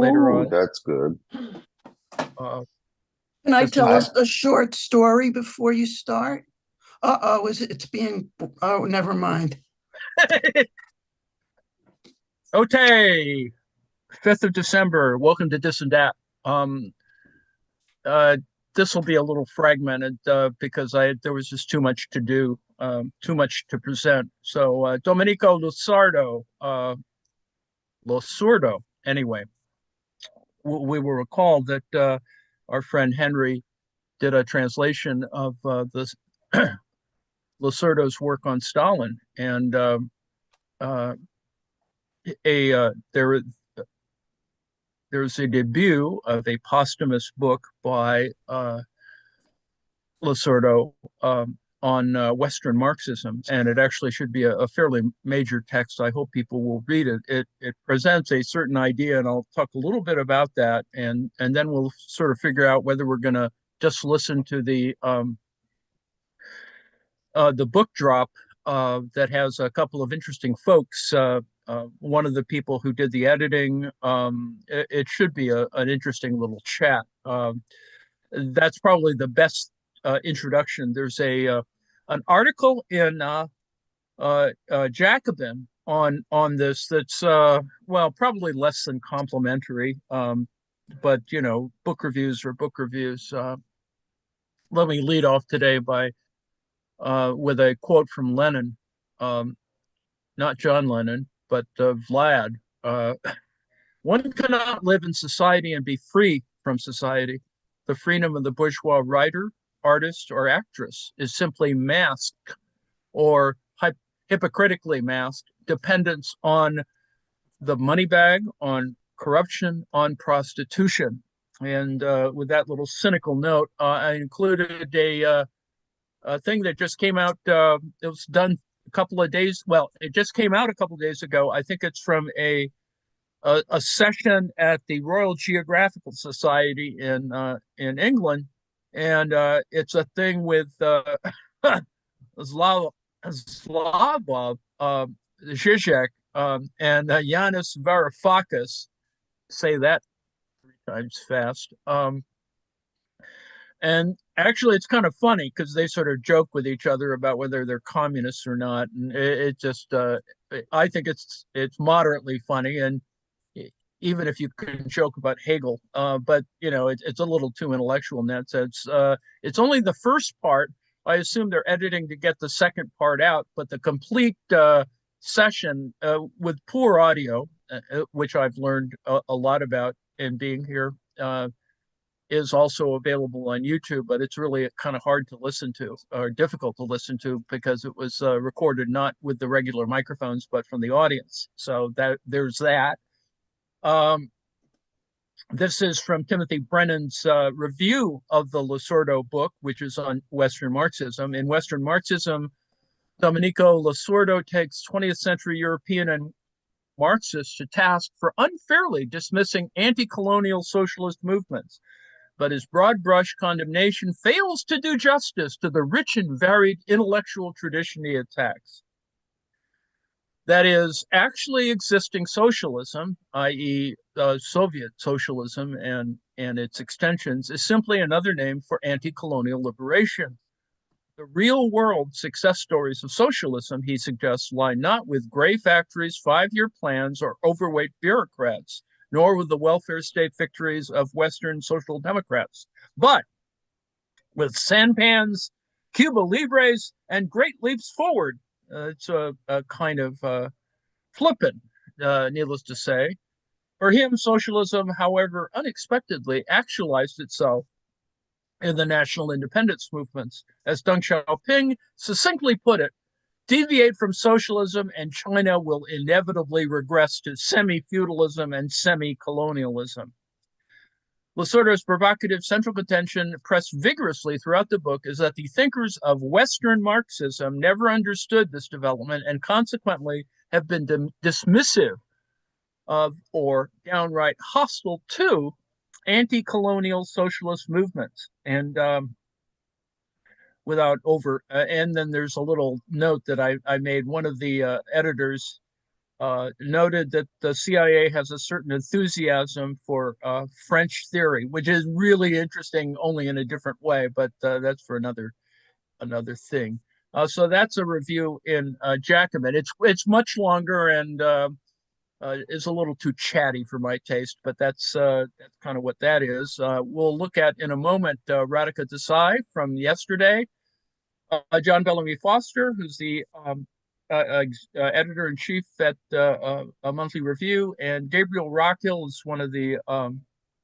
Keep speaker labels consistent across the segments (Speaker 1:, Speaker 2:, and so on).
Speaker 1: later
Speaker 2: Oh,
Speaker 1: on.
Speaker 2: that's good.
Speaker 1: Uh,
Speaker 3: Can I
Speaker 1: just in
Speaker 3: tell
Speaker 2: I
Speaker 3: us a short story before you start? Uh-oh, it's being, oh, never mind.
Speaker 1: Okay, 5th of December. Welcome to This and That. Um, uh, this will be a little fragmented because I there was just too much to do, too much to present. So Domenico Losurdo. Anyway, we will recall that our friend Henry did a translation of this Losurdo's work on Stalin, and uh, a there's a debut of a posthumous book by Losurdo on Western Marxism, and it actually should be a fairly major text. I hope people will read it. It presents a certain idea, and I'll talk a little bit about that, and then we'll sort of figure out whether we're going to just listen to the book drop that has a couple of interesting folks. One of the people who did the editing. It should be an interesting little chat. That's probably the best introduction. There's a an article in Jacobin on this that's well, probably less than complimentary. But you know, book reviews are book reviews. Let me lead off today by with a quote from Lenin, um, not John Lennon, but Vlad. Uh, One cannot live in society and be free from society. The freedom of the bourgeois writer, artist, or actress is simply masked or hypocritically masked dependence on the money bag, on corruption, on prostitution. And with that little cynical note, I included a thing that just came out. It was done a couple of days. Well, it just came out a couple of days ago. I think it's from a session at the Royal Geographical Society in England, and it's a thing with Slav Slavov Zizek and Yanis Varoufakis. Say that 3 times fast. And actually, it's kind of funny because they sort of joke with each other about whether they're communists or not, and it just I think it's moderately funny, and even if you can joke about Hegel, but you know it's a little too intellectual in that sense. It's only the first part. I assume they're editing to get the second part out, but the complete session with poor audio, which I've learned a lot about in being here. Is also available on YouTube, but it's really kind of hard to listen to or difficult to listen to because it was recorded not with the regular microphones, but from the audience. So that there's that. Um, this is from Timothy Brennan's review of the Losurdo book, which is on Western Marxism. In Western Marxism, Domenico Losurdo takes 20th century European and Marxists to task for unfairly dismissing anti-colonial socialist movements, but his broad brush condemnation fails to do justice to the rich and varied intellectual tradition he attacks. That is, actually existing socialism, i.e., Soviet socialism and its extensions, is simply another name for anti-colonial liberation. The real world success stories of socialism, he suggests, lie not with gray factories, 5-year plans, or overweight bureaucrats, nor with the welfare state victories of Western social democrats, but with sampans, Cuba Libres, and great leaps forward. It's a kind of flippant, needless to say. For him, socialism, however, unexpectedly actualized itself in the national independence movements. As Deng Xiaoping succinctly put it, deviate from socialism and China will inevitably regress to semi-feudalism and semi-colonialism. Losurdo's provocative central contention, pressed vigorously throughout the book, is that the thinkers of Western Marxism never understood this development and consequently have been dismissive of or downright hostile to anti-colonial socialist movements. And without over, and then there's a little note that I made. One of the editors noted that the CIA has a certain enthusiasm for French theory, which is really interesting, only in a different way. But that's for another thing. So that's a review in Jacobin. It's much longer and is a little too chatty for my taste, but that's kind of what that is. We'll look at in a moment Radhika Desai from yesterday, John Bellamy Foster, who's the editor in chief at a monthly review, and Gabriel Rockhill is one of the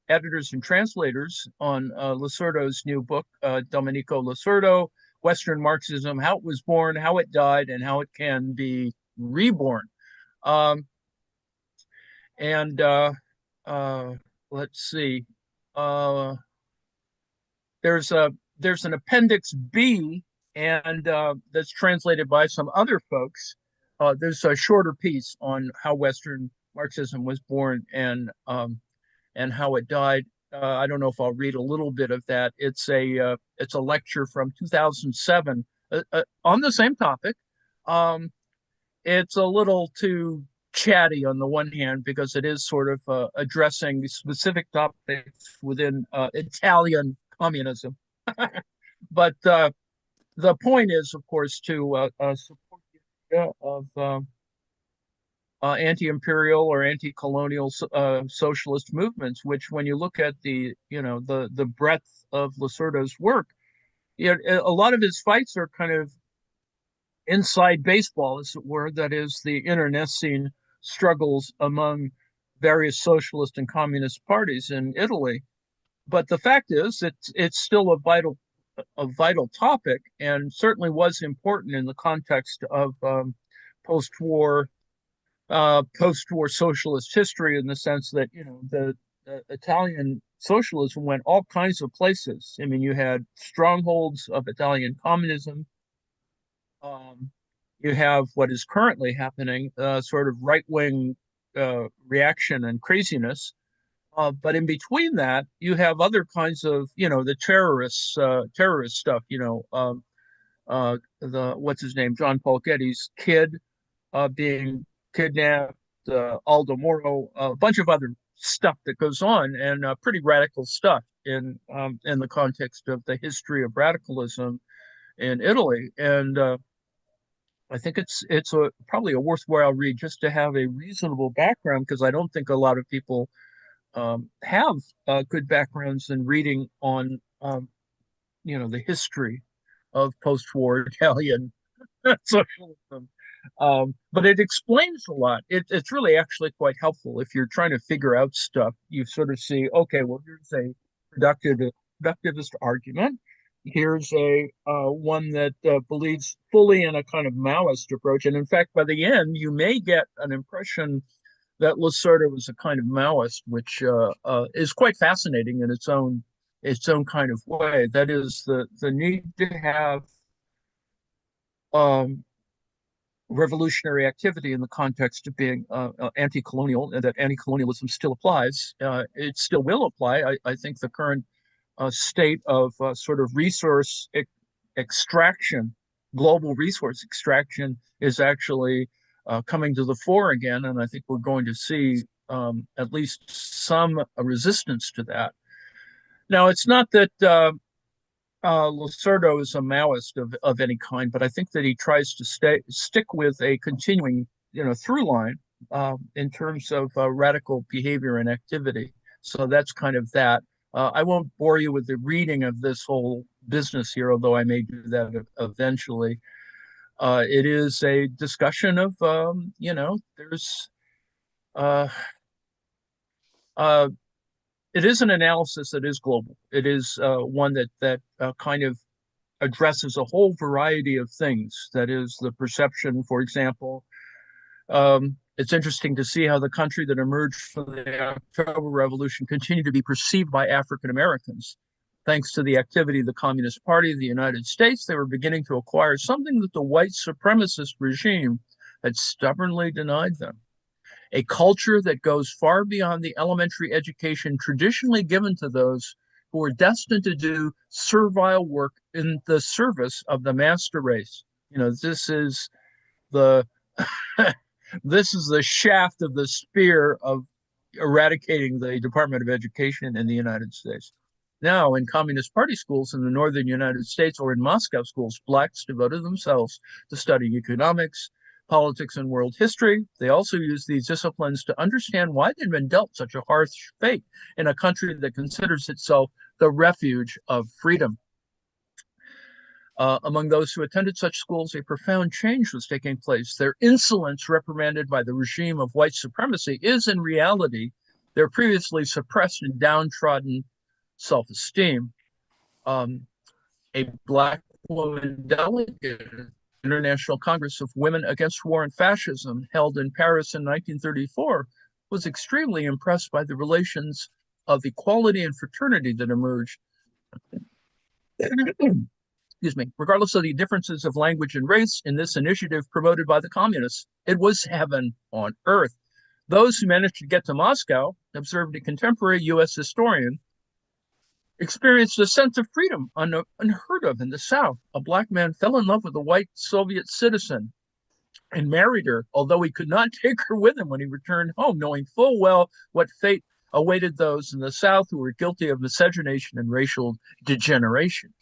Speaker 1: editors and translators on Losurdo's new book, Domenico Losurdo, Western Marxism: How It Was Born, How It Died, and How It Can Be Reborn. Um, and uh, let's see, uh, there's a there's an appendix B, and that's translated by some other folks. There's a shorter piece on how Western Marxism was born and how it died. I don't know if I'll read a little bit of that. It's a lecture from 2007 on the same topic. Um, it's a little too chatty on the one hand because it is sort of addressing specific topics within Italian communism. But the point is, of course, to support the idea of anti-imperial or anti-colonial socialist movements, which, when you look at the breadth of Losurdo's work, a lot of his fights are kind of inside baseball, as it were. That is, the internecine struggles among various socialist and communist parties in Italy. But the fact is, it's still a vital topic, and certainly was important in the context of post-war post-war socialist history, in the sense that the Italian socialism went all kinds of places. I mean, you had strongholds of Italian communism. Um, you have what is currently happening, sort of right-wing reaction and craziness. But in between that, you have other kinds of, the terrorist stuff. The what's his name, John Paul Getty's kid being kidnapped, Aldo Moro, a bunch of other stuff that goes on, and pretty radical stuff in the context of the history of radicalism in Italy. And I think it's probably a worthwhile read just to have a reasonable background, because I don't think a lot of people have good backgrounds in reading on the history of post-war Italian socialism. But it explains a lot. It's really actually quite helpful if you're trying to figure out stuff. You sort of see, okay, well, here's a productivist argument. Here's a one that believes fully in a kind of Maoist approach. And in fact, by the end, you may get an impression that Losurdo was a kind of Maoist, which is quite fascinating in its own kind of way. That is the need to have um, revolutionary activity in the context of being anti-colonial, and that anti-colonialism still applies. It still will apply. I think the current state of sort of resource extraction, global resource extraction, is actually coming to the fore again, and I think we're going to see at least some resistance to that. Now, it's not that Losurdo is a Maoist of any kind, but I think that he tries to stick with a continuing, through line in terms of radical behavior and activity. So that's kind of that. I won't bore you with the reading of this whole business here, although I may do that eventually. It is a discussion of, there's uh, uh, it is an analysis that is global. It is one that kind of addresses a whole variety of things. That is, the perception, for example. It's interesting to see how the country that emerged from the October Revolution continued to be perceived by African Americans. Thanks to the activity of the Communist Party of the United States, they were beginning to acquire something that the white supremacist regime had stubbornly denied them: a culture that goes far beyond the elementary education traditionally given to those who were destined to do servile work in the service of the master race. This is the This is the shaft of the spear of eradicating the Department of Education in the United States. Now, in Communist Party schools in the northern United States or in Moscow schools, blacks devoted themselves to studying economics, politics, and world history. They also used these disciplines to understand why they'd been dealt such a harsh fate in a country that considers itself the refuge of freedom. Among those who attended such schools, a profound change was taking place. Their insolence, reprimanded by the regime of white supremacy, is in reality their previously suppressed and downtrodden self-esteem. A black woman delegate at the International Congress of Women Against War and Fascism, held in Paris in 1934, was extremely impressed by the relations of equality and fraternity that emerged. Excuse me, regardless of the differences of language and race in this initiative promoted by the communists. It was heaven on earth. Those who managed to get to Moscow, observed a contemporary U.S. historian, experienced a sense of freedom unheard of in the South. A black man fell in love with a white Soviet citizen and married her, although he could not take her with him when he returned home, knowing full well what fate awaited those in the South who were guilty of miscegenation and racial degeneration.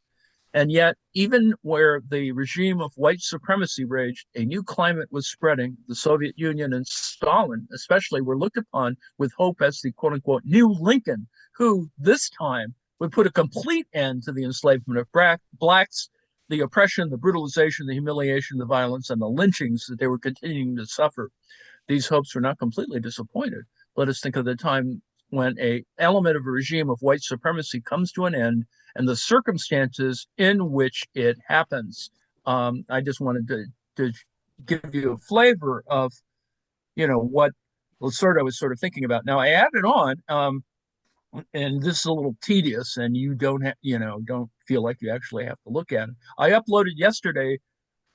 Speaker 1: And yet, even where the regime of white supremacy raged, a new climate was spreading. The Soviet Union and Stalin, especially, were looked upon with hope as the quote unquote new Lincoln, who this time would put a complete end to the enslavement of blacks, the oppression, the brutalization, the humiliation, the violence, and the lynchings that they were continuing to suffer. These hopes were not completely disappointed. Let us think of the time when an element of a regime of white supremacy comes to an end and the circumstances in which it happens. I just wanted to give you a flavor of, what Losurdo was sort of thinking about. Now, I added on, and this is a little tedious, and you don't feel like you actually have to look at it. I uploaded yesterday,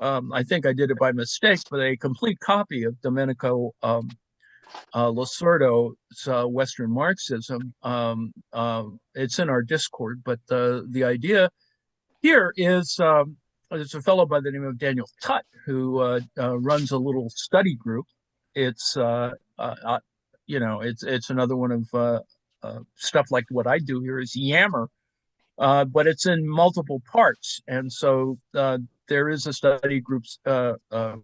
Speaker 1: I think I did it by mistake, but a complete copy of Domenico Losurdo's Western Marxism. It's in our Discord, but the idea here is there's a fellow by the name of Daniel Tutt who runs a little study group. It's it's another one of stuff like what I do here is Yammer, but it's in multiple parts, and so there is a study group's set of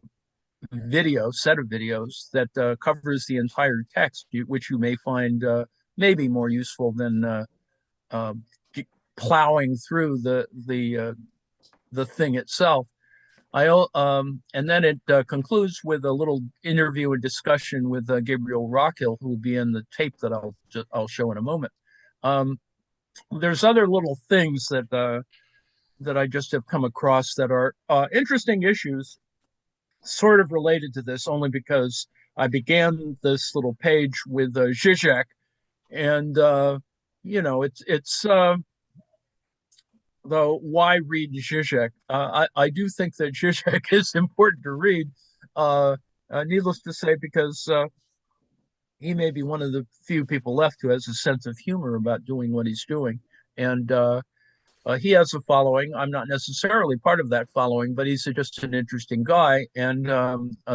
Speaker 1: videos that covers the entire text, which you may find maybe more useful than plowing through the thing itself. And then it concludes with a little interview and discussion with Gabriel Rockhill, who will be in the tape that I'll show in a moment. There's other little things that I just have come across that are interesting issues, sort of related to this, only because I began this little page with Zizek, and it's though why read Zizek? I do think that Zizek is important to read. Needless to say, because he may be one of the few people left who has a sense of humor about doing what he's doing, and he has a following. I'm not necessarily part of that following, but he's just an interesting guy. And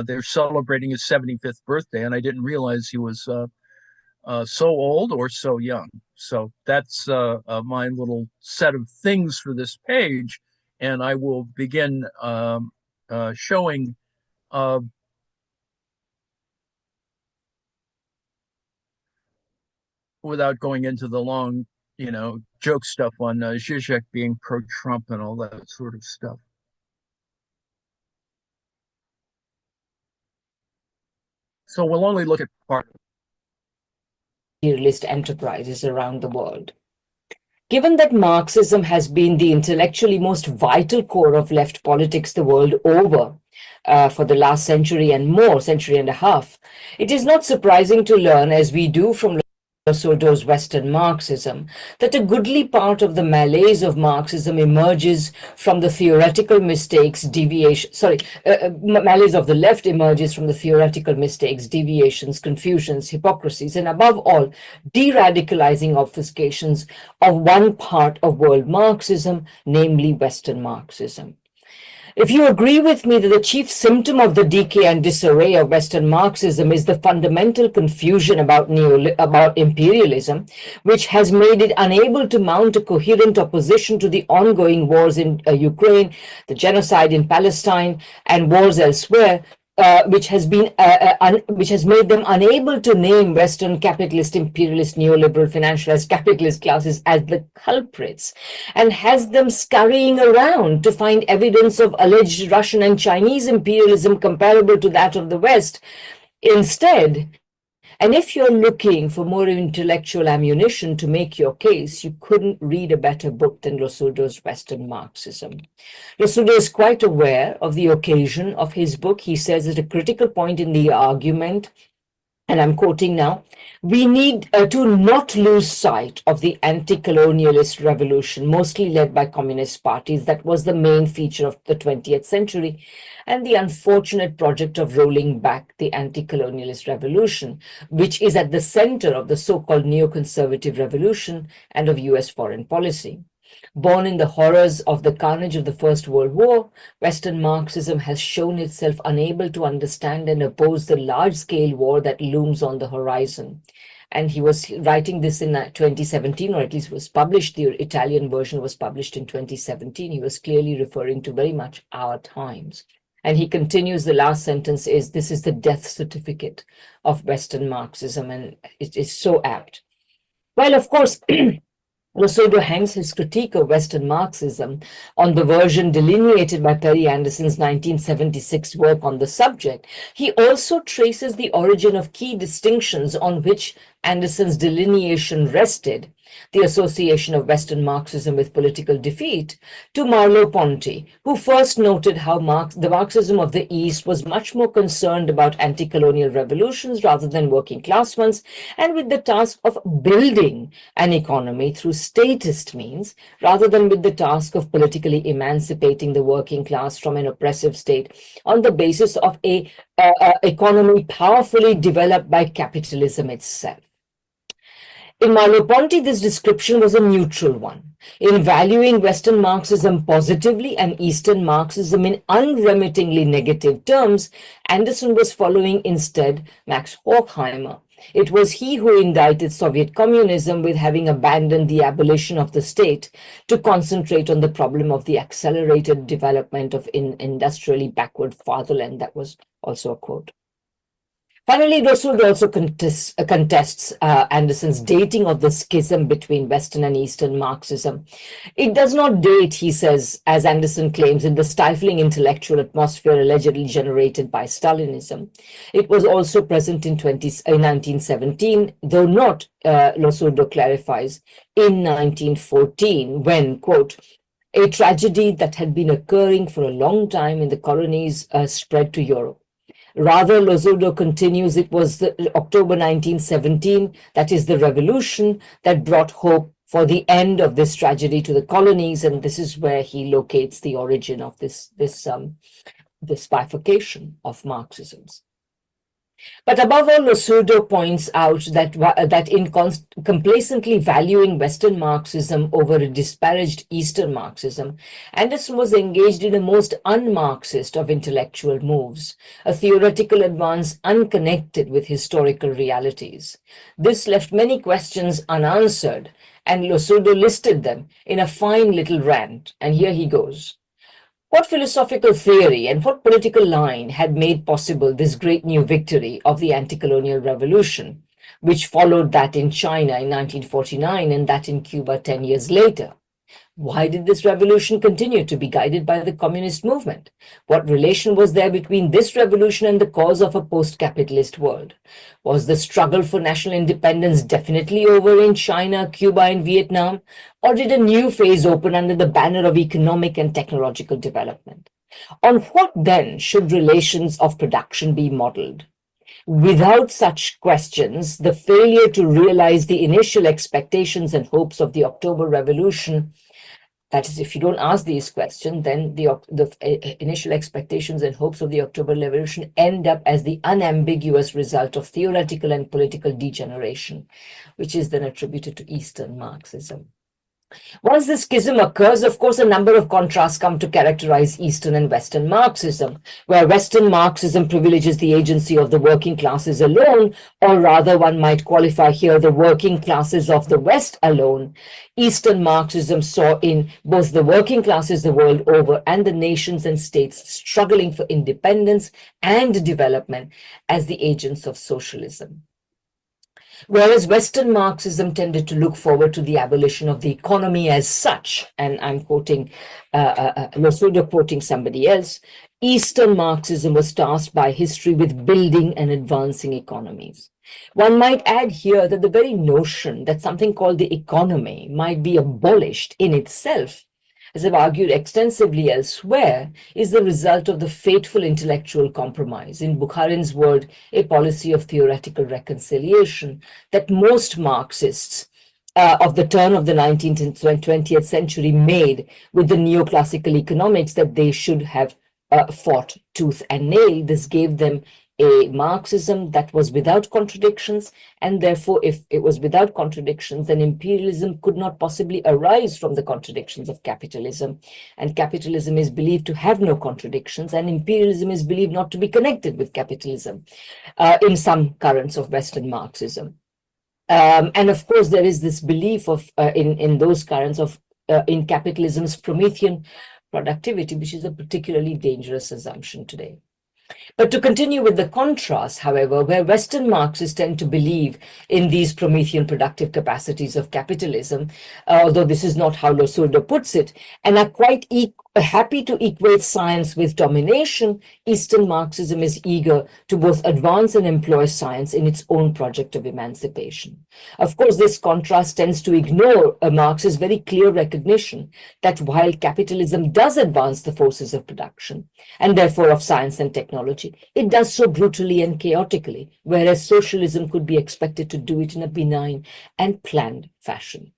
Speaker 1: they're celebrating his 75th birthday, and I didn't realize he was so old or so young. So that's my little set of things for this page. And I will begin showing without going into the long joke stuff on Zizek being pro-Trump and all that sort of stuff. So we'll only look at part of
Speaker 2: imperialist enterprises around the world. Given that Marxism has been the intellectually most vital core of left politics the world over for the last century and a half, it is not surprising to learn, as we do from Losurdo's Western Marxism, that a goodly part of the malaise of Marxism emerges from the theoretical mistakes, malaise of the left emerges from the theoretical mistakes, deviations, confusions, hypocrisies, and above all, de-radicalizing obfuscations of one part of world Marxism, namely Western Marxism. If you agree with me that the chief symptom of the decay and disarray of Western Marxism is the fundamental confusion about imperialism, which has made it unable to mount a coherent opposition to the ongoing wars in Ukraine, the genocide in Palestine, and wars elsewhere, which has made them unable to name Western capitalist, imperialist, neoliberal, financialized capitalist classes as the culprits, and has them scurrying around to find evidence of alleged Russian and Chinese imperialism comparable to that of the West instead. And if you're looking for more intellectual ammunition to make your case, you couldn't read a better book than Losurdo's Western Marxism. Losurdo is quite aware of the occasion of his book. He says at a critical point in the argument, and I'm quoting now, we need to not lose sight of the anti-colonialist revolution, mostly led by communist parties, that was the main feature of the 20th century, and the unfortunate project of rolling back the anti-colonialist revolution, which is at the center of the so-called neoconservative revolution and of US foreign policy. Born in the horrors of the carnage of the First World War, Western Marxism has shown itself unable to understand and oppose the large-scale war that looms on the horizon. And he was writing this in 2017, or at least was published, the Italian version was published in 2017. He was clearly referring to very much our times. And he continues, the last sentence is, this is the death certificate of Western Marxism, and it is so apt. Well, of course, Losurdo hangs his critique of Western Marxism on the version delineated by Perry Anderson's 1976 work on the subject. He also traces the origin of key distinctions on which Anderson's delineation rested, the association of Western Marxism with political defeat, to Merleau-Ponty, who first noted how the Marxism of the East was much more concerned about anti-colonial revolutions rather than working class ones, and with the task of building an economy through statist means, rather than with the task of politically emancipating the working class from an oppressive state on the basis of a economy powerfully developed by capitalism itself. In Merleau-Ponty, this description was a neutral one. In valuing Western Marxism positively and Eastern Marxism in unremittingly negative terms, Anderson was following instead Max Horkheimer. It was he who indicted Soviet communism with having abandoned the abolition of the state to concentrate on the problem of the accelerated development of industrially backward fatherland. That was also a quote. Finally, Losurdo also contests Anderson's dating of the schism between Western and Eastern Marxism. It does not date, he says, as Anderson claims, in the stifling intellectual atmosphere allegedly generated by Stalinism. It was also present in 1917, though not, Losurdo clarifies, in 1914, when, quote, a tragedy that had been occurring for a long time in the colonies spread to Europe. Rather, Losurdo continues, it was October 1917, that is the revolution, that brought hope for the end of this tragedy to the colonies, and this is where he locates the origin of this bifurcation of Marxisms. But above all, Losurdo points out that in complacently valuing Western Marxism over a disparaged Eastern Marxism, Anderson was engaged in a most un-Marxist of intellectual moves, a theoretical advance unconnected with historical realities. This left many questions unanswered, and Losurdo listed them in a fine little rant, and here he goes. What philosophical theory and what political line had made possible this great new victory of the anti-colonial revolution, which followed that in China in 1949 and that in Cuba 10 years later? Why did this revolution continue to be guided by the communist movement? What relation was there between this revolution and the cause of a post-capitalist world? Was the struggle for national independence definitely over in China, Cuba, and Vietnam? Or did a new phase open under the banner of economic and technological development? On what then should relations of production be modeled? Without such questions, the failure to realize the initial expectations and hopes of the October Revolution, that is, if you don't ask these questions, then the initial expectations and hopes of the October Revolution end up as the unambiguous result of theoretical and political degeneration, which is then attributed to Eastern Marxism. Once this schism occurs, of course, a number of contrasts come to characterize Eastern and Western Marxism, where Western Marxism privileges the agency of the working classes alone, or rather one might qualify here the working classes of the West alone. Eastern Marxism saw in both the working classes the world over and the nations and states struggling for independence and development as the agents of socialism. Whereas Western Marxism tended to look forward to the abolition of the economy as such, and I'm quoting Losurdo quoting somebody else, Eastern Marxism was tasked by history with building and advancing economies. One might add here that the very notion that something called the economy might be abolished in itself, as I've argued extensively elsewhere, is the result of the fateful intellectual compromise, in Bukharin's word, a policy of theoretical reconciliation, that most Marxists of the turn of the 19th and 20th century made with the neoclassical economics that they should have fought tooth and nail. This gave them a Marxism that was without contradictions, and therefore, if it was without contradictions, then imperialism could not possibly arise from the contradictions of capitalism. And capitalism is believed to have no contradictions, and imperialism is believed not to be connected with capitalism in some currents of Western Marxism. And of course, there is this belief of in those currents of in capitalism's Promethean productivity, which is a particularly dangerous assumption today. But to continue with the contrast, however, where Western Marxists tend to believe in these Promethean productive capacities of capitalism, although this is not how Losurdo puts it, and are quite happy to equate science with domination, Eastern Marxism is eager to both advance and employ science in its own project of emancipation. Of course, this contrast tends to ignore Marx's very clear recognition that while capitalism does advance the forces of production, and therefore of science and technology, it does so brutally and chaotically, whereas socialism could be expected to do it in a benign and planned fashion.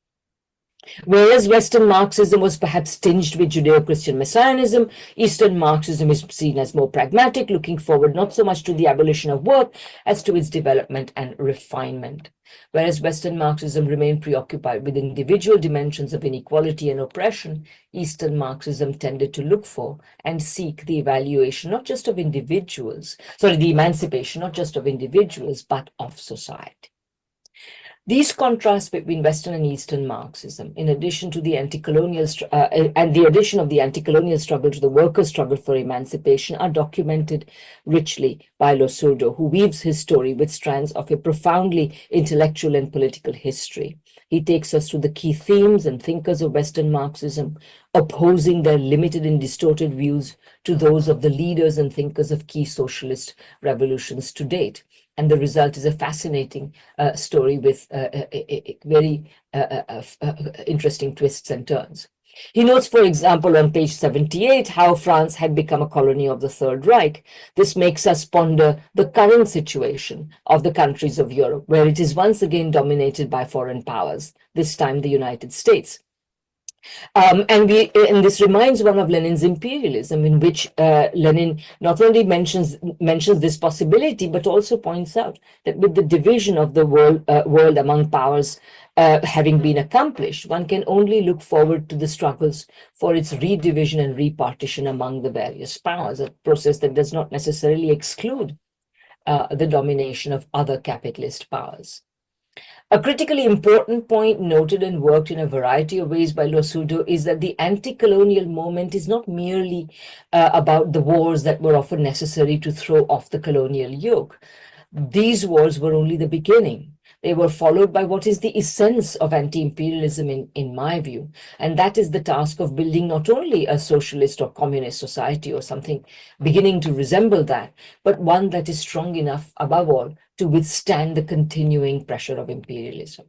Speaker 2: Whereas Western Marxism was perhaps tinged with Judeo-Christian messianism, Eastern Marxism is seen as more pragmatic, looking forward not so much to the abolition of work as to its development and refinement. Whereas Western Marxism remained preoccupied with individual dimensions of inequality and oppression, Eastern Marxism tended to look for and seek the evaluation not just of individuals, the emancipation not just of individuals, but of society. These contrasts between Western and Eastern Marxism, in addition to the anti-colonial and the addition of the anti-colonial struggle to the workers' struggle for emancipation, are documented richly by Losurdo, who weaves his story with strands of a profoundly intellectual and political history. He takes us through the key themes and thinkers of Western Marxism, opposing their limited and distorted views to those of the leaders and thinkers of key socialist revolutions to date. And the result is a fascinating story with very interesting twists and turns. He notes, for example, on page 78, how France had become a colony of the Third Reich. This makes us ponder the current situation of the countries of Europe, where it is once again dominated by foreign powers, this time the United States. And this reminds one of Lenin's imperialism, in which Lenin not only mentions this possibility, but also points out that with the division of the world among powers having been accomplished, one can only look forward to the struggles for its redivision and repartition among the various powers, a process that does not necessarily exclude the domination of other capitalist powers. A critically important point noted and worked in a variety of ways by Losurdo is that the anti-colonial movement is not merely about the wars that were often necessary to throw off the colonial yoke. These wars were only the beginning. They were followed by what is the essence of anti-imperialism in my view, and that is the task of building not only a socialist or communist society or something beginning to resemble that, but one that is strong enough, above all, to withstand the continuing pressure of imperialism.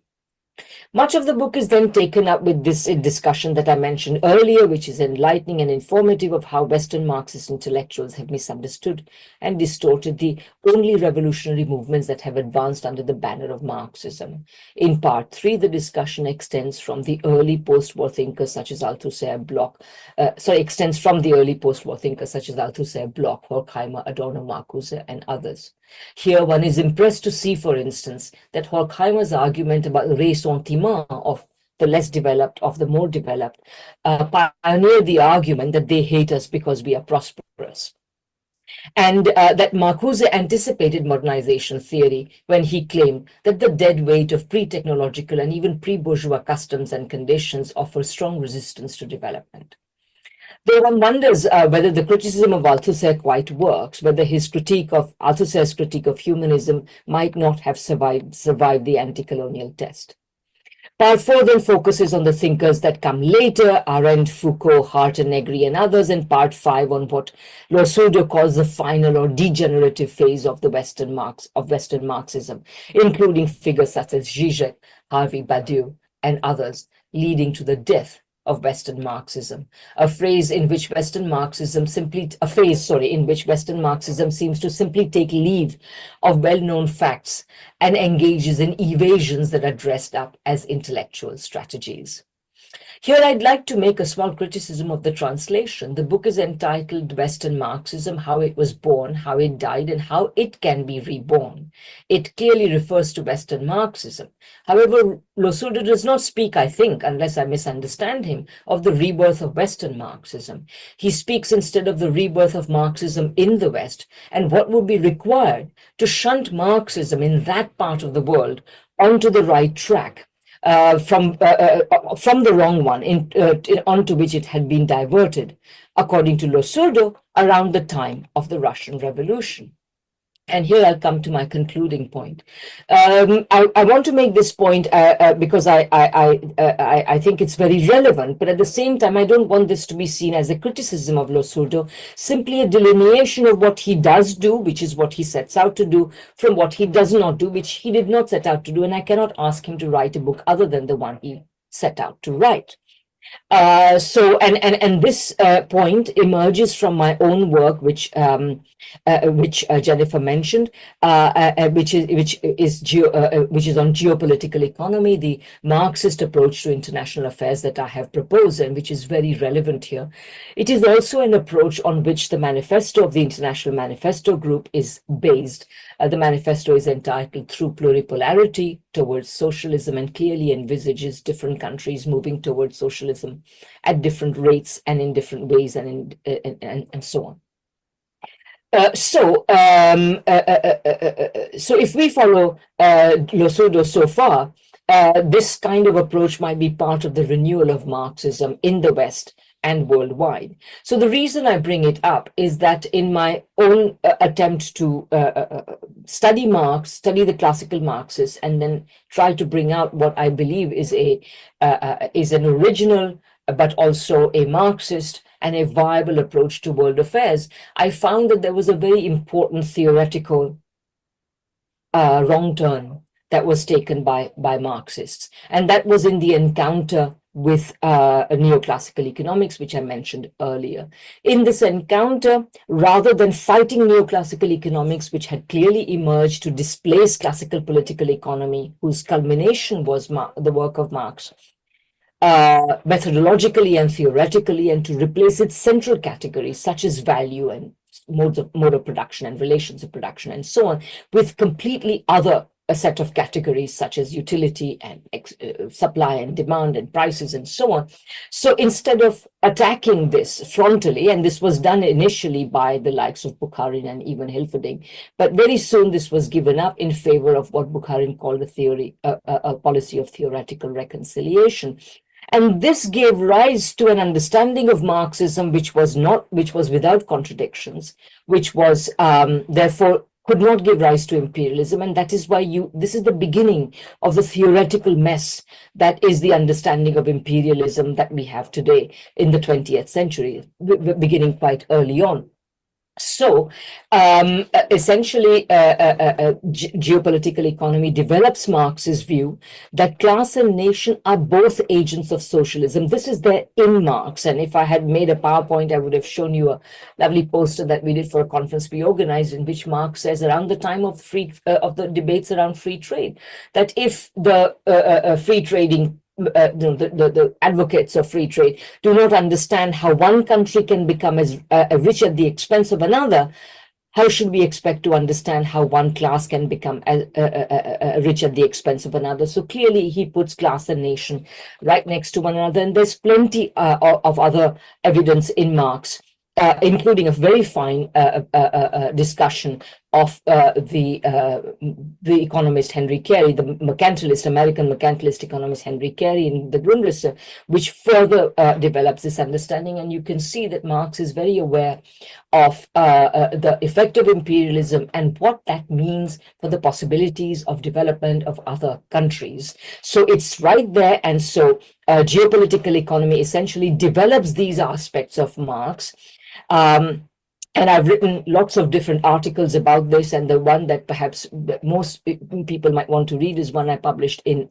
Speaker 2: Much of the book is then taken up with this discussion that I mentioned earlier, which is enlightening and informative of how Western Marxist intellectuals have misunderstood and distorted the only revolutionary movements that have advanced under the banner of Marxism. In part 3, the discussion extends from the early post-war thinkers such as Althusser, Bloch, Bloch, Horkheimer, Adorno, Marcuse, and others. Here one is impressed to see, for instance, that Horkheimer's argument about the ressentiment of the less developed of the more developed, pioneered the argument that they hate us because we are prosperous. And that Marcuse anticipated modernization theory when he claimed that the dead weight of pre-technological and even pre-bourgeois customs and conditions offer strong resistance to development. Though one wonders whether the criticism of Althusser quite works, whether Althusser's critique of humanism might not have survived the anti-colonial test. Part 4 then focuses on the thinkers that come later, Arendt, Foucault, Hart and Negri and others, and part 5 on what Losurdo calls the final or degenerative phase of the Western Marxism, including figures such as Zizek, Harvey Badiou, and others, leading to the death of Western Marxism, a phase in which Western Marxism seems to simply take leave of well-known facts and engages in evasions that are dressed up as intellectual strategies. Here, I'd like to make a small criticism of the translation. The book is entitled Western Marxism, How It Was Born, How It Died, and How It Can Be Reborn. It clearly refers to Western Marxism. However, Losurdo does not speak, I think, unless I misunderstand him, of the rebirth of Western Marxism. He speaks instead of the rebirth of Marxism in the West and what would be required to shunt Marxism in that part of the world onto the right track. From the wrong one onto which it had been diverted, according to Losurdo, around the time of the Russian Revolution. And here I'll come to my concluding point. I want to make this point because I think it's very relevant, but at the same time, I don't want this to be seen as a criticism of Losurdo, simply a delineation of what he does do, which is what he sets out to do, from what he does not do, which he did not set out to do, and I cannot ask him to write a book other than the one he set out to write. This point emerges from my own work, which Jennifer mentioned, which is on geopolitical economy, the Marxist approach to international affairs that I have proposed, and which is very relevant here. It is also an approach on which the manifesto of the International Manifesto Group is based. The manifesto is entitled Through Pluripolarity Towards Socialism, and clearly envisages different countries moving towards socialism at different rates and in different ways, and so on. So if we follow Losurdo so far, this kind of approach might be part of the renewal of Marxism in the West and worldwide. So the reason I bring it up is that in my own attempt to study Marx, study the classical Marxists, and then try to bring out what I believe is an original but also a Marxist and a viable approach to world affairs, I found that there was a very important theoretical wrong turn that was taken by Marxists. And that was in the encounter with neoclassical economics, which I mentioned earlier. In this encounter, rather than fighting neoclassical economics, which had clearly emerged to displace classical political economy, whose culmination was the work of Marx, methodologically and theoretically, and to replace its central categories such as value and mode of production and relations of production and so on, with completely other a set of categories such as utility and supply and demand and prices and so on. So instead of attacking this frontally, and this was done initially by the likes of Bukharin and even Hilferding, but very soon this was given up in favor of what Bukharin called a policy of theoretical reconciliation. And this gave rise to an understanding of Marxism which was without contradictions, which was therefore could not give rise to imperialism. And that is why this is the beginning of the theoretical mess that is the understanding of imperialism that we have today in the 20th century, beginning quite early on. So essentially, geopolitical economy develops Marx's view that class and nation are both agents of socialism. This is there in Marx. And if I had made a PowerPoint, I would have shown you a lovely poster that we did for a conference we organized, in which Marx says around the time of the debates around free trade, that if the free trading the advocates of free trade do not understand how one country can become as rich at the expense of another, how should we expect to understand how one class can become rich at the expense of another? So clearly he puts class and nation right next to one another. And there's plenty of other evidence in Marx, including a very fine discussion of the economist Henry Carey, the American mercantilist economist Henry Carey in the Grundrisse, which further develops this understanding. And you can see that Marx is very aware of the effect of imperialism and what that means for the possibilities of development of other countries. So it's right there. And so geopolitical economy essentially develops these aspects of Marx. And I've written lots of different articles about this, and the one that perhaps most people might want to read is one I published in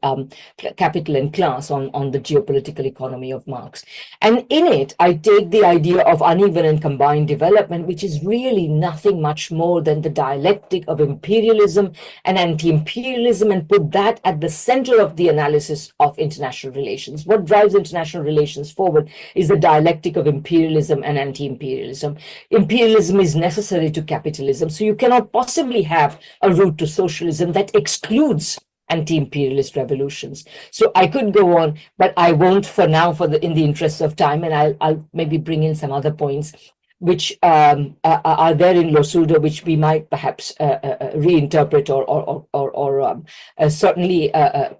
Speaker 2: Capital and Class on the geopolitical economy of Marx. And in it, I take the idea of uneven and combined development, which is really nothing much more than the dialectic of imperialism and anti-imperialism, and put that at the center of the analysis of international relations. What drives international relations forward is the dialectic of imperialism and anti-imperialism. Imperialism is necessary to capitalism, so you cannot possibly have a route to socialism that excludes anti-imperialist revolutions. So I could go on, but I won't for now, in the interest of time, and I'll maybe bring in some other points which are there in Losurdo, which we might perhaps reinterpret or certainly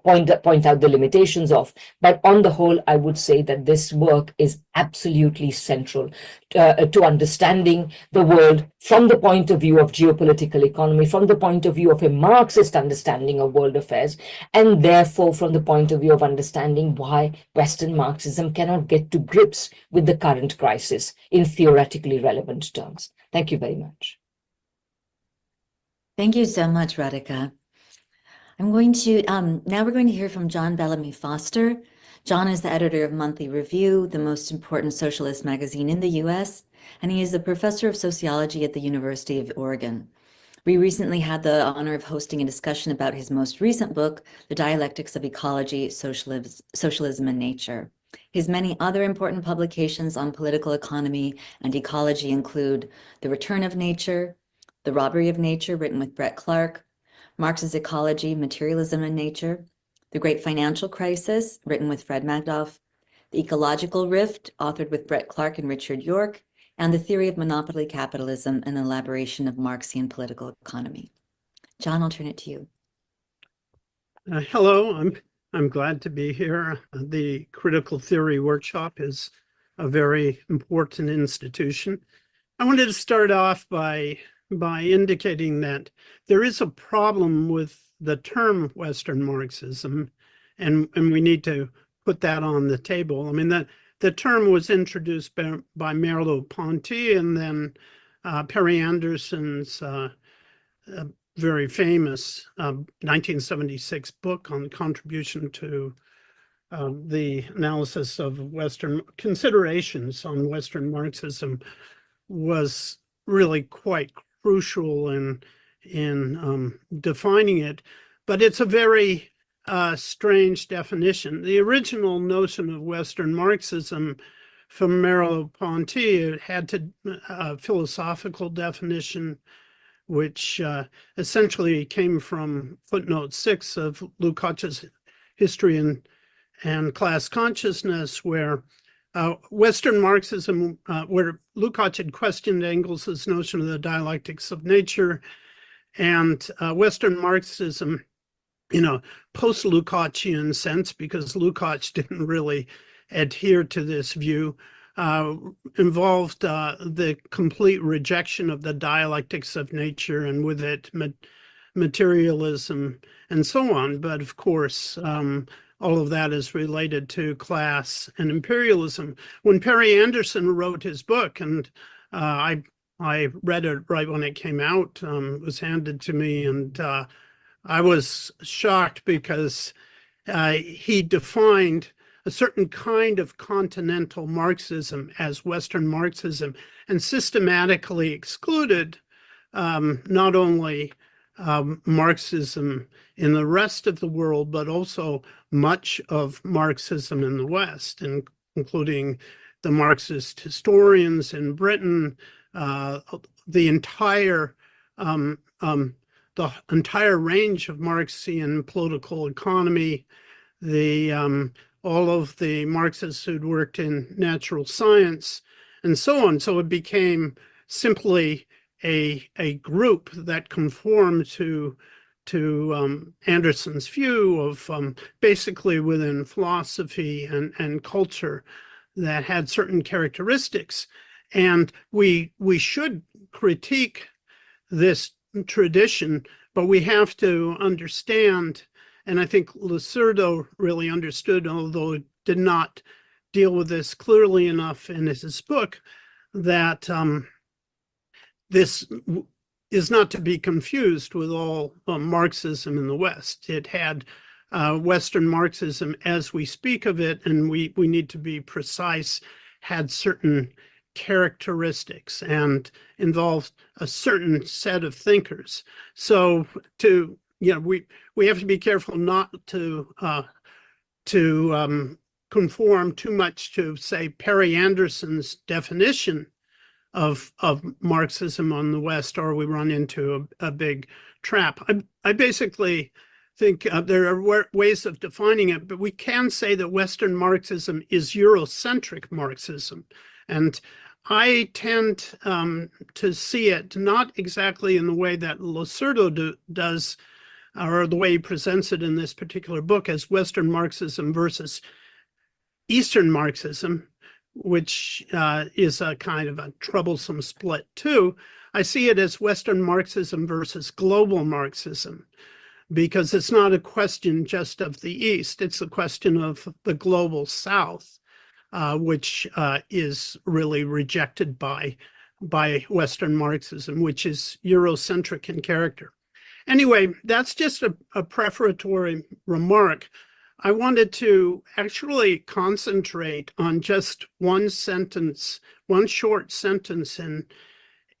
Speaker 2: point out the limitations of. But on the whole, I would say that this work is absolutely central to understanding the world from the point of view of geopolitical economy, from the point of view of a Marxist understanding of world affairs, and therefore from the point of view of understanding why Western Marxism cannot get to grips with the current crisis in theoretically relevant terms. Thank you very much.
Speaker 4: Thank you so much, Radhika. I'm going to, now we're going to hear from John Bellamy Foster. John is the editor of Monthly Review, the most important socialist magazine in the US, and he is a professor of sociology at the University of Oregon. We recently had the honor of hosting a discussion about his most recent book, The Dialectics of Ecology, Socialism and Nature. His many other important publications on political economy and ecology include The Return of Nature, The Robbery of Nature, written with Brett Clark, Marx's Ecology, Materialism and Nature, The Great Financial Crisis, written with Fred Magdoff, The Ecological Rift, authored with Brett Clark and Richard York, and The Theory of Monopoly Capitalism, an elaboration of Marxian political economy. John, I'll turn it to you.
Speaker 5: Hello, I'm glad to be here. The Critical Theory Workshop is a very important institution. I wanted to start off by indicating that there is a problem with the term Western Marxism, and we need to put that on the table. I mean, the term was introduced by Merleau-Ponty, and then Perry Anderson's very famous 1976 book on contribution to the analysis of Western considerations on Western Marxism was really quite crucial in defining it. But it's a very strange definition. The original notion of Western Marxism from Merleau-Ponty had a philosophical definition, which essentially came from footnote 6 of Lukács's History and Class Consciousness, where Western Marxism, where Lukács had questioned Engels's notion of the dialectics of nature, and Western Marxism, in a post-Lukácsian sense, because Lukács didn't really adhere to this view, involved the complete rejection of the dialectics of nature, and with it materialism and so on. But of course, all of that is related to class and imperialism. When Perry Anderson wrote his book, and I read it right when it came out, it was handed to me, and I was shocked because he defined a certain kind of continental Marxism as Western Marxism, and systematically excluded not only Marxism in the rest of the world, but also much of Marxism in the West, including the Marxist historians in Britain, the entire range of Marxian political economy, all of the Marxists who'd worked in natural science, and so on. So it became simply a group that conformed to Anderson's view of basically within philosophy and culture that had certain characteristics. And we should critique this tradition, but we have to understand, and I think Losurdo really understood, although it did not deal with this clearly enough in his book, that this is not to be confused with all Marxism in the West. It had Western Marxism as we speak of it, and we need to be precise, had certain characteristics and involved a certain set of thinkers. So we have to be careful not to conform too much to, say, Perry Anderson's definition of Marxism on the West, or we run into a big trap. I basically think there are ways of defining it, but we can say that Western Marxism is Eurocentric Marxism. And I tend to see it not exactly in the way that Losurdo does, or the way he presents it in this particular book, as Western Marxism versus Eastern Marxism, which is a kind of a troublesome split too. I see it as Western Marxism versus global Marxism, because it's not a question just of the East, it's a question of the global South, which is really rejected by Western Marxism, which is Eurocentric in character. Anyway, that's just a prefatory remark. I wanted to actually concentrate on just one sentence, one short sentence in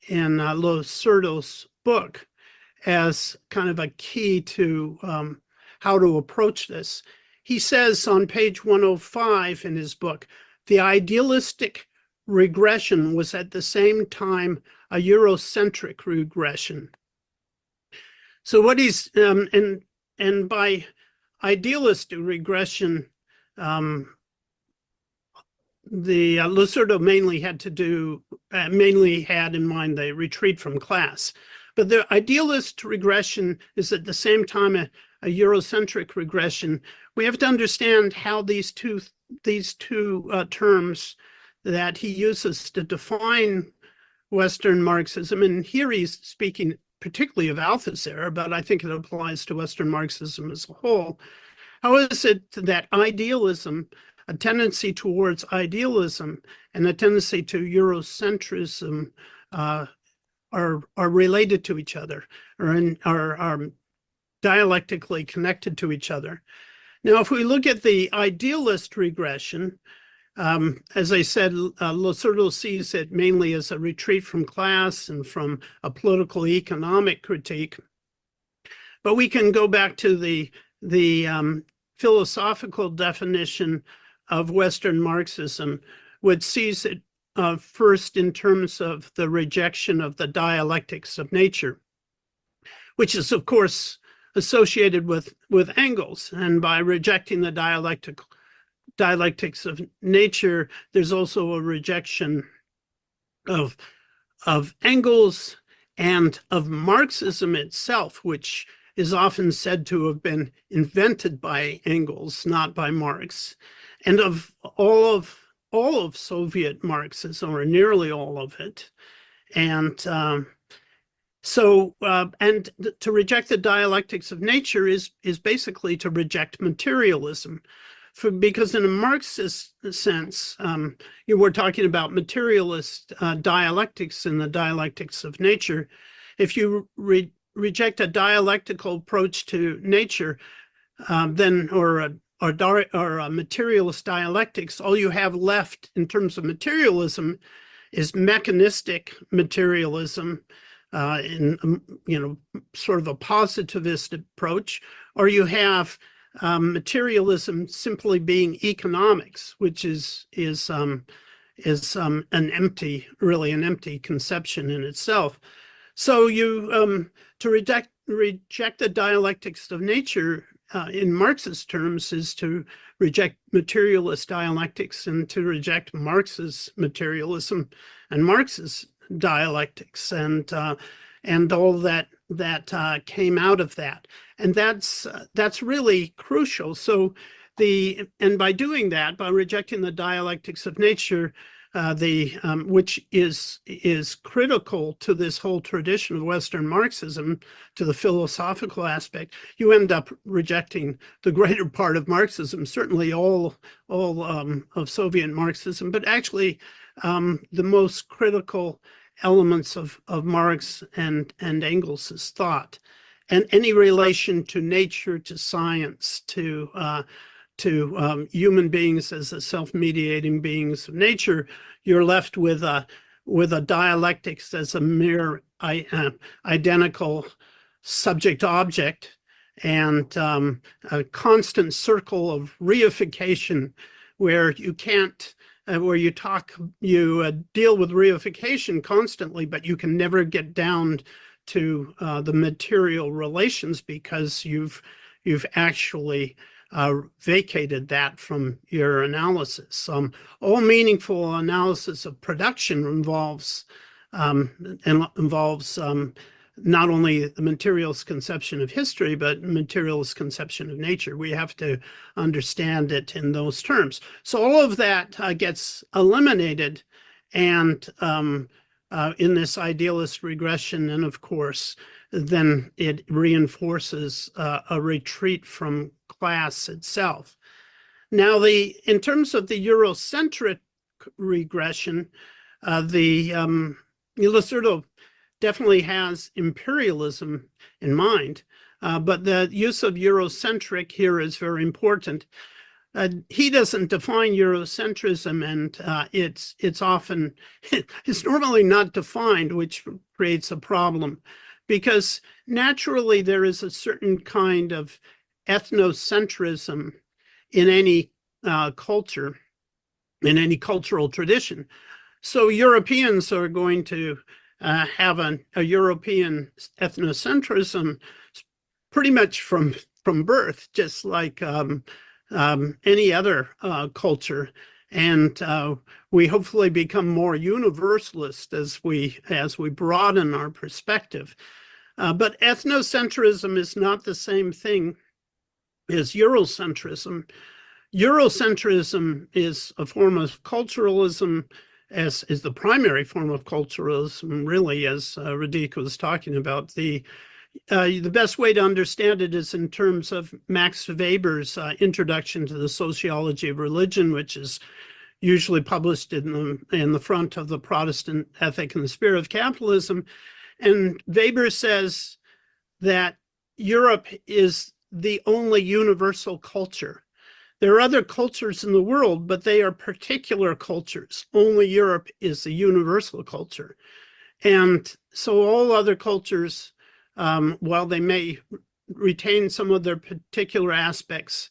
Speaker 5: Losurdo's book as kind of a key to how to approach this. He says on page 105 in his book, the idealistic regression was at the same time a Eurocentric regression. So what he's, and by idealist regression, the Losurdo mainly had in mind the retreat from class. But the idealist regression is at the same time a Eurocentric regression. We have to understand how these two terms that he uses to define Western Marxism, and here he's speaking particularly of Althusser, but I think it applies to Western Marxism as a whole. How is it that idealism, a tendency towards idealism, and a tendency to Eurocentrism are related to each other, or are dialectically connected to each other? Now, if we look at the idealist regression, as I said, Losurdo sees it mainly as a retreat from class and from a political economic critique. But we can go back to the philosophical definition of Western Marxism, which sees it first in terms of the rejection of the dialectics of nature, which is, of course, associated with Engels. And by rejecting the dialectics of nature, there's also a rejection of Engels and of Marxism itself, which is often said to have been invented by Engels, not by Marx, and of all of Soviet Marxism, or nearly all of it. And and to reject the dialectics of nature is basically to reject materialism. Because in a Marxist sense, we're talking about materialist dialectics and the dialectics of nature. If you reject a dialectical approach to nature, then or a materialist dialectics, all you have left in terms of materialism is mechanistic materialism, in sort of a positivist approach, or you have materialism simply being economics, which is really an empty conception in itself. So to reject the dialectics of nature in Marxist terms is to reject materialist dialectics and to reject Marx's materialism and Marx's dialectics and all that came out of that. And that's really crucial. So and by doing that, by rejecting the dialectics of nature, which is critical to this whole tradition of Western Marxism, to the philosophical aspect, you end up rejecting the greater part of Marxism, certainly all of Soviet Marxism, but actually the most critical elements of Marx and Engels's thought, and any relation to nature, to science, to human beings as the self-mediating beings of nature. You're left with a dialectics as a mere identical subject-object, and a constant circle of reification where you can't, where you deal with reification constantly, but you can never get down to the material relations because you've actually vacated that from your analysis. All meaningful analysis of production involves not only the materialist conception of history, but materialist conception of nature. We have to understand it in those terms. So all of that gets eliminated, and in this idealist regression, and of course, then it reinforces a retreat from class itself. Now, in terms of the Eurocentric regression, Losurdo definitely has imperialism in mind, but the use of Eurocentric here is very important. He doesn't define Eurocentrism, and it's normally not defined, which creates a problem, because naturally there is a certain kind of ethnocentrism in any culture, in any cultural tradition. So Europeans are going to have a European ethnocentrism pretty much from birth, just like any other culture. And we hopefully become more universalist as we broaden our perspective. But ethnocentrism is not the same thing as Eurocentrism. Eurocentrism is a form of culturalism, as is the primary form of culturalism, really, as Radhika was talking about. The best way to understand it is in terms of Max Weber's Introduction to the Sociology of Religion, which is usually published in the front of the Protestant Ethic and the Spirit of Capitalism. And Weber says that Europe is the only universal culture. There are other cultures in the world, but they are particular cultures. Only Europe is the universal culture. And so all other cultures, while they may retain some of their particular aspects,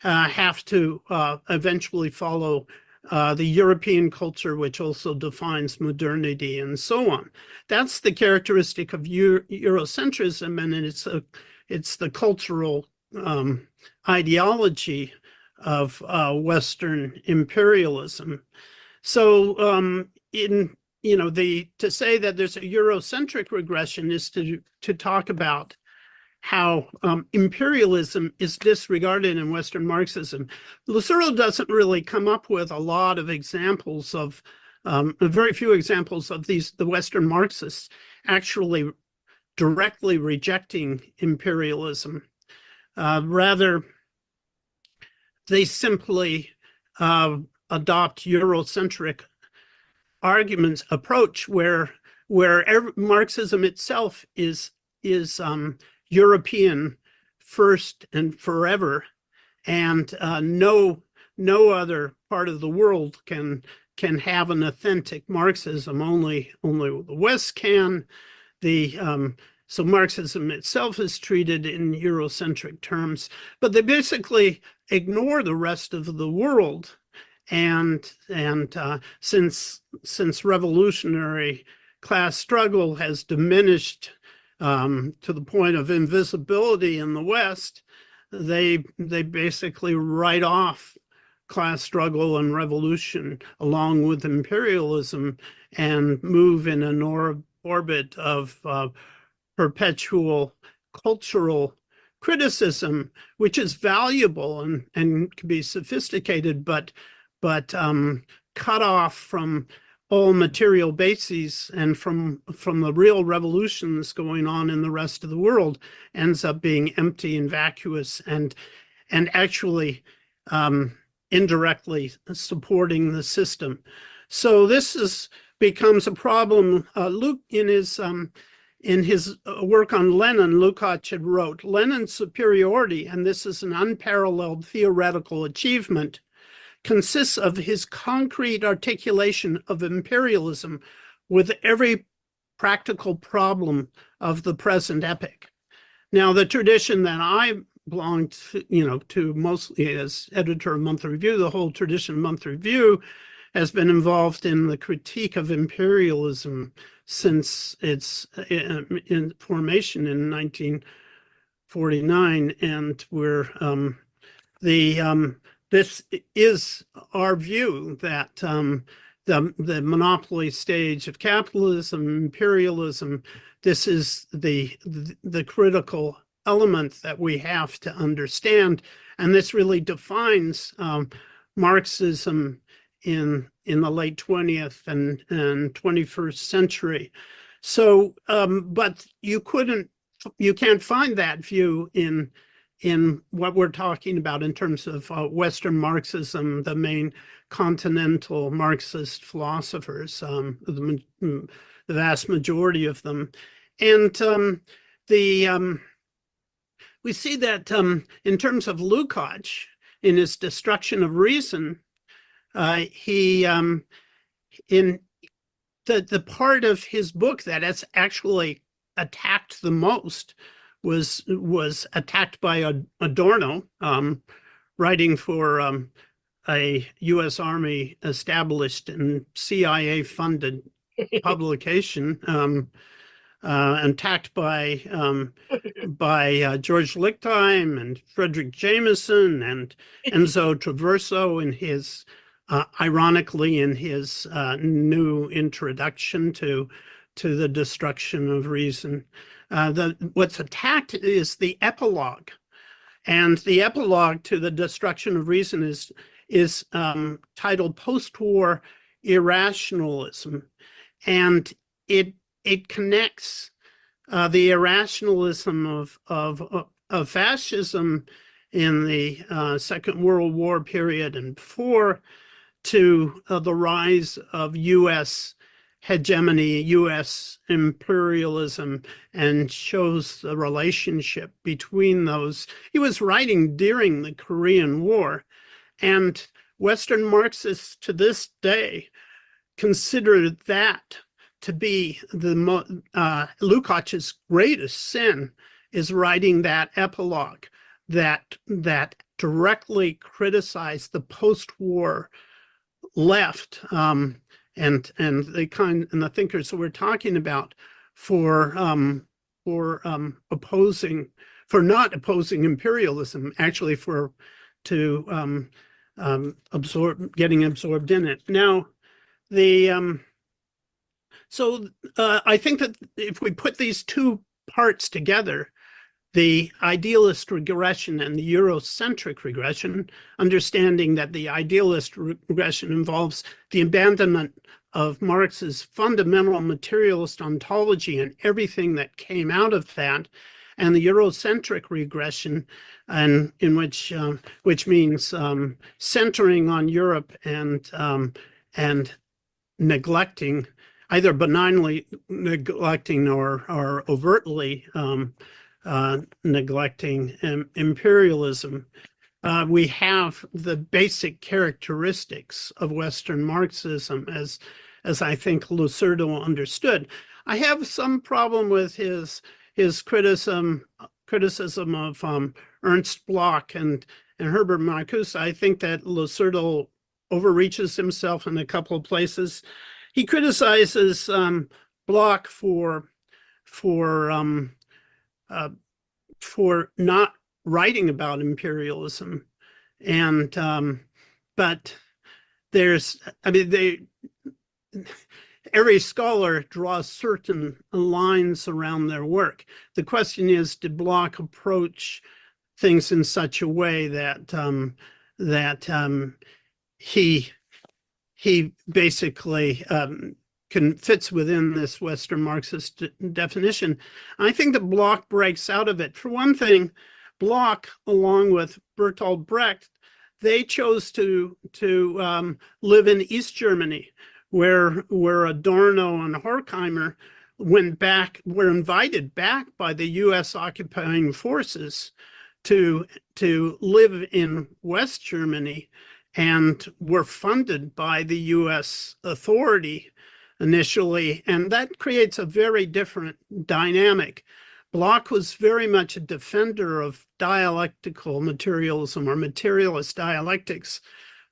Speaker 5: have to eventually follow the European culture, which also defines modernity and so on. That's the characteristic of Eurocentrism, and it's the cultural ideology of Western imperialism. So to say that there's a Eurocentric regression is to talk about how imperialism is disregarded in Western Marxism. Losurdo doesn't really come up with a lot of examples of, very few examples of the Western Marxists actually directly rejecting imperialism. Rather, they simply adopt Eurocentric arguments approach where Marxism itself is European first and forever, and no other part of the world can have an authentic Marxism. Only the West can. So Marxism itself is treated in Eurocentric terms, but they basically ignore the rest of the world and since revolutionary class struggle has diminished to the point of invisibility in the West, they basically write off class struggle and revolution along with imperialism and move in an orbit of perpetual cultural criticism, which is valuable and can be sophisticated, but cut off from all material bases and from the real revolutions going on in the rest of the world, ends up being empty and vacuous and actually indirectly supporting the system. So this becomes a problem. Luke, in his work on Lenin, Lukács had wrote, Lenin's superiority, and this is an unparalleled theoretical achievement, consists of his concrete articulation of imperialism with every practical problem of the present epoch. Now, the tradition that I belong to mostly as editor of Monthly Review, the whole tradition of Monthly Review has been involved in the critique of imperialism since its formation in 1949, and this is our view that the monopoly stage of capitalism, imperialism, this is the critical element that we have to understand, and this really defines Marxism in the late 20th and 21st century. So, but you can't find that view in what we're talking about in terms of Western Marxism, the main continental Marxist philosophers, the vast majority of them. And we see that in terms of Lukács, in his Destruction of Reason, in the part of his book that has actually attacked the most was attacked by Adorno, writing for a U.S. Army established and CIA funded publication, attacked by George Lichtheim and Frederick Jameson and Enzo Traverso in his ironically in his new introduction to the Destruction of Reason. What's attacked is the epilogue, and the epilogue to the Destruction of Reason is titled Post-War Irrationalism, and it connects the irrationalism of fascism in the Second World War period and before to the rise of U.S. hegemony, U.S. imperialism, and shows the relationship between those. He was writing during the Korean War, and Western Marxists to this day consider that to be Lukács's greatest sin, is writing that epilogue that directly criticized the post-war left and the thinkers that we're talking about for not opposing imperialism, actually getting absorbed in it. Now, I think that if we put these two parts together, the idealist regression and the Eurocentric regression, understanding that the idealist regression involves the abandonment of Marx's fundamental materialist ontology and everything that came out of that, and the Eurocentric regression, and in which means centering on Europe and neglecting, either benignly neglecting or overtly neglecting imperialism. We have the basic characteristics of Western Marxism as I think Losurdo understood. I have some problem with his criticism of Ernst Bloch and Herbert Marcuse. I think that Losurdo overreaches himself in a couple of places. He criticizes Bloch for not writing about imperialism, and but every scholar draws certain lines around their work. The question is, did Bloch approach things in such a way that he basically fits within this Western Marxist definition? I think that Bloch breaks out of it. For one thing, Bloch, along with Bertolt Brecht, they chose to live in East Germany, where Adorno and Horkheimer were invited back by the U.S. occupying forces to live in West Germany, and were funded by the U.S. authority initially, and that creates a very different dynamic. Bloch was very much a defender of dialectical materialism or materialist dialectics,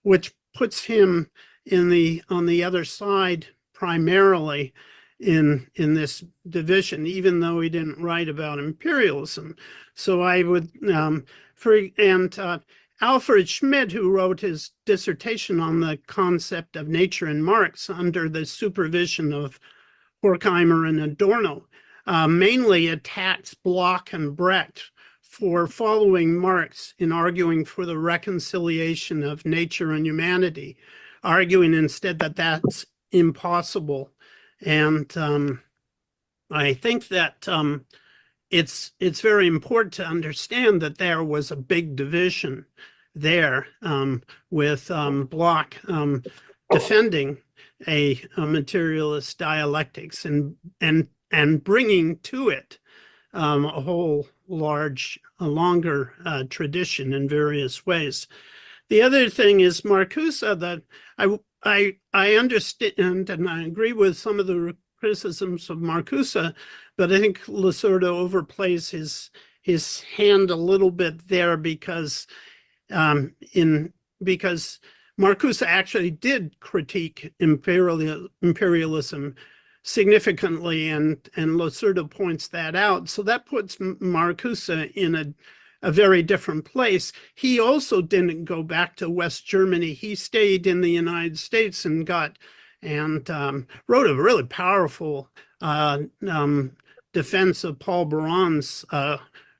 Speaker 5: which puts him on the other side primarily in this division, even though he didn't write about imperialism. So I would, Alfred Schmidt, who wrote his dissertation on the concept of nature in Marx under the supervision of Horkheimer and Adorno, mainly attacks Bloch and Brecht for following Marx in arguing for the reconciliation of nature and humanity, arguing instead that that's impossible. And I think that it's very important to understand that there was a big division there, with Bloch defending a materialist dialectics and bringing to it a whole longer tradition in various ways. The other thing is Marcuse, that I understand and I agree with some of the criticisms of Marcuse, but I think Losurdo overplays his hand a little bit there, because Marcuse actually did critique imperialism significantly, and Losurdo points that out. So that puts Marcuse in a very different place. He also didn't go back to West Germany. He stayed in the United States and wrote a really powerful defense of Paul Baran's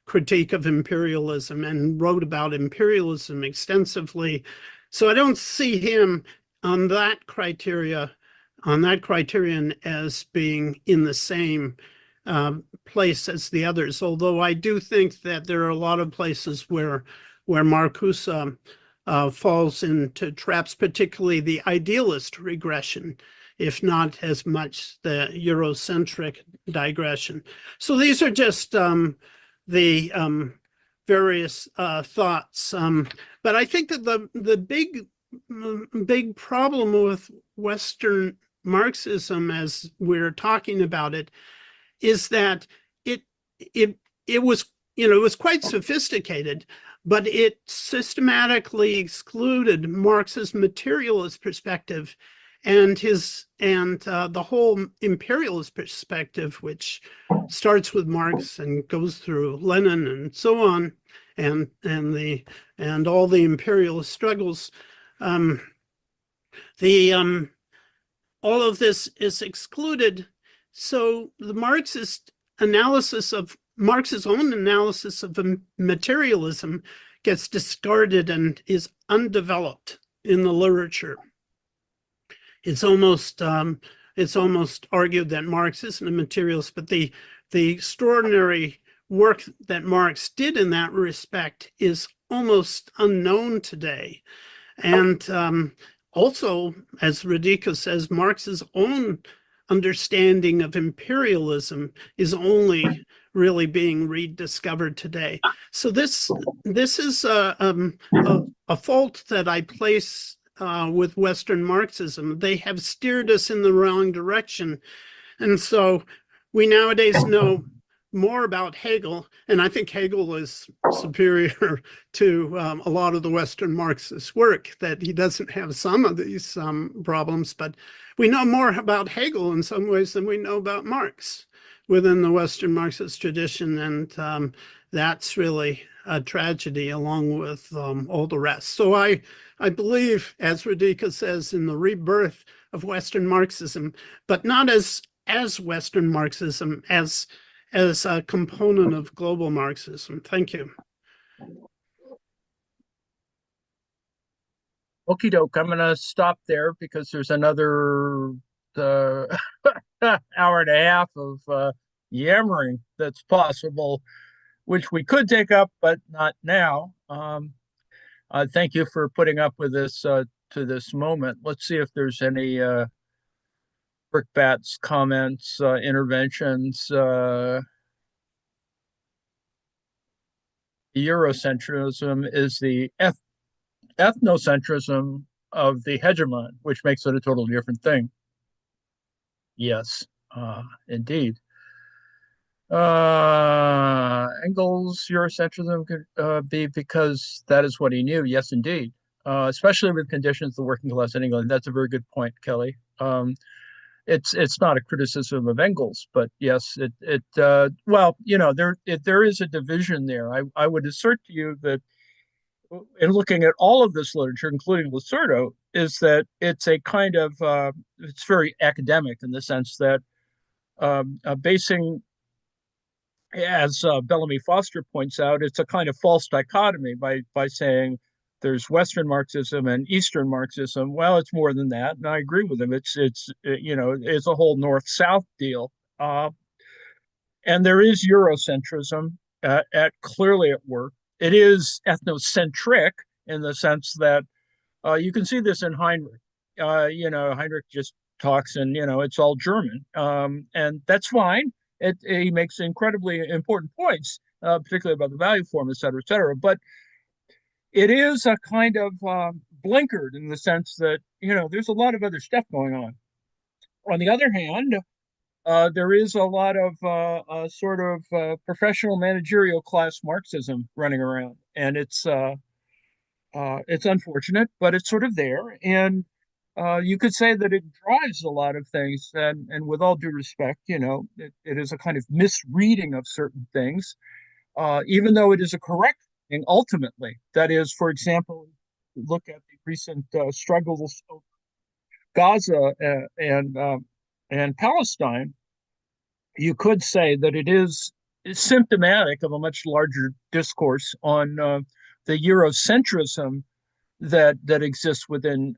Speaker 5: critique of imperialism, and wrote about imperialism extensively. So I don't see him on that criterion as being in the same place as the others, although I do think that there are a lot of places where Marcuse falls into traps, particularly the idealist regression, if not as much the Eurocentric digression. So these are just the various thoughts. But I think that the big problem with Western Marxism, as we're talking about it, is that it was quite sophisticated, but it systematically excluded Marx's materialist perspective and the whole imperialist perspective, which starts with Marx and goes through Lenin and so on, and all the imperialist struggles. All of this is excluded. So the Marx's own analysis of materialism gets discarded and is undeveloped in the literature. It's almost argued that Marx isn't a materialist, but the extraordinary work that Marx did in that respect is almost unknown today. And also, as Radica says, Marx's own understanding of imperialism is only really being rediscovered today. So this is a fault that I place with Western Marxism. They have steered us in the wrong direction. And so we nowadays know more about Hegel, and I think Hegel is superior to a lot of the Western Marxist work, that he doesn't have some of these problems, but we know more about Hegel in some ways than we know about Marx within the Western Marxist tradition, and that's really a tragedy along with all the rest. So I believe, as Radhika says, in the rebirth of Western Marxism, but not as Western Marxism, as a component of global Marxism. Thank you.
Speaker 1: Okie doke. I'm going to stop there because there's another hour and a half of yammering that's possible, which we could take up, but not now. Thank you for putting up with this to this moment. Let's see if there's any brickbats, comments, interventions. Eurocentrism is the ethnocentrism of the hegemon, which makes it a totally different thing. Yes, indeed. Engels' Eurocentrism could be because that is what he knew. Yes, indeed. Especially with conditions of the working class in England. That's a very good point, Kelly. It's not a criticism of Engels, but yes, well, you know, there is a division there. I would assert to you that in looking at all of this literature, including Losurdo, is that it's a kind of it's very academic in the sense that basing, as Bellamy Foster points out, it's a kind of false dichotomy by saying there's Western Marxism and Eastern Marxism. Well, it's more than that, and I agree with him. It's you know, it's a whole North-South deal, and there is Eurocentrism clearly at work. It is ethnocentric in the sense that you can see this in Heinrich. You know, Heinrich just talks and, you know, it's all German, and that's fine. He makes incredibly important points, particularly about the value form, et cetera, et cetera. But it is a kind of blinkered in the sense that, you know, there's a lot of other stuff going on. On the other hand, there is a lot of sort of professional managerial class Marxism running around, and it's unfortunate, but it's sort of there. And you could say that it drives a lot of things, and with all due respect, you know, it is a kind of misreading of certain things, even though it is a correct thing ultimately. That is, for example, look at the recent struggles of Gaza and Palestine. You could say that it is symptomatic of a much larger discourse on the Eurocentrism that exists within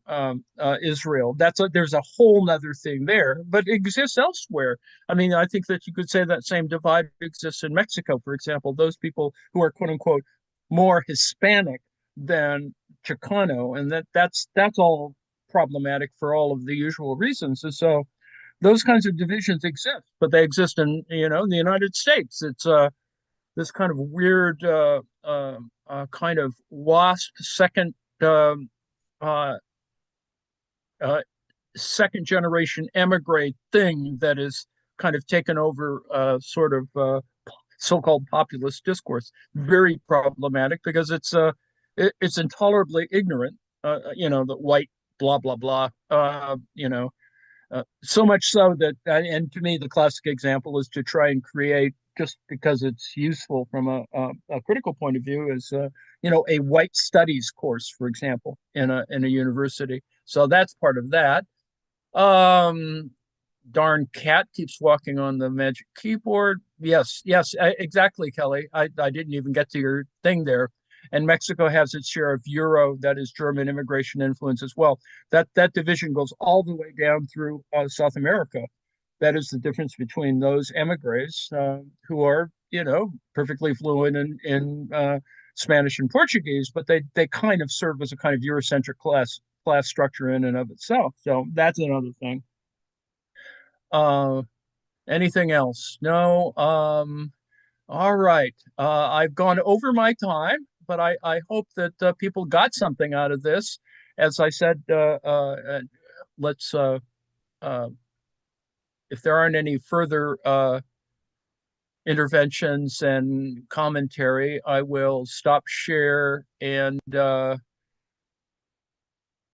Speaker 1: Israel. There's a whole nother thing there, but it exists elsewhere. I mean, I think that you could say that same divide exists in Mexico, for example. Those people who are quote unquote more Hispanic than Chicano, and that's all problematic for all of the usual reasons. And so those kinds of divisions exist, but they exist in, you know, in the United States. It's this kind of weird kind of WASP second second generation emigre thing that is kind of taken over sort of so-called populist discourse. Very problematic because it's intolerably ignorant. You know, the white blah blah blah. You know, so much so that, and to me, the classic example is to try and create, just because it's useful from a critical point of view, is you know, a white studies course, for example, in a university. So that's part of that. Darn cat keeps walking on the magic keyboard. Yes, exactly, Kelly. I didn't even get to your thing there. And Mexico has its share of Euro, that is German immigration influence as well. That division goes all the way down through South America. That is the difference between those emigres who are, you know, perfectly fluent in Spanish and Portuguese, but they kind of serve as a kind of Eurocentric class structure in and of itself. So that's another thing. Anything else? No. All right. I've gone over my time, but I hope that people got something out of this. As I said, let's if there aren't any further interventions and commentary, I will stop share and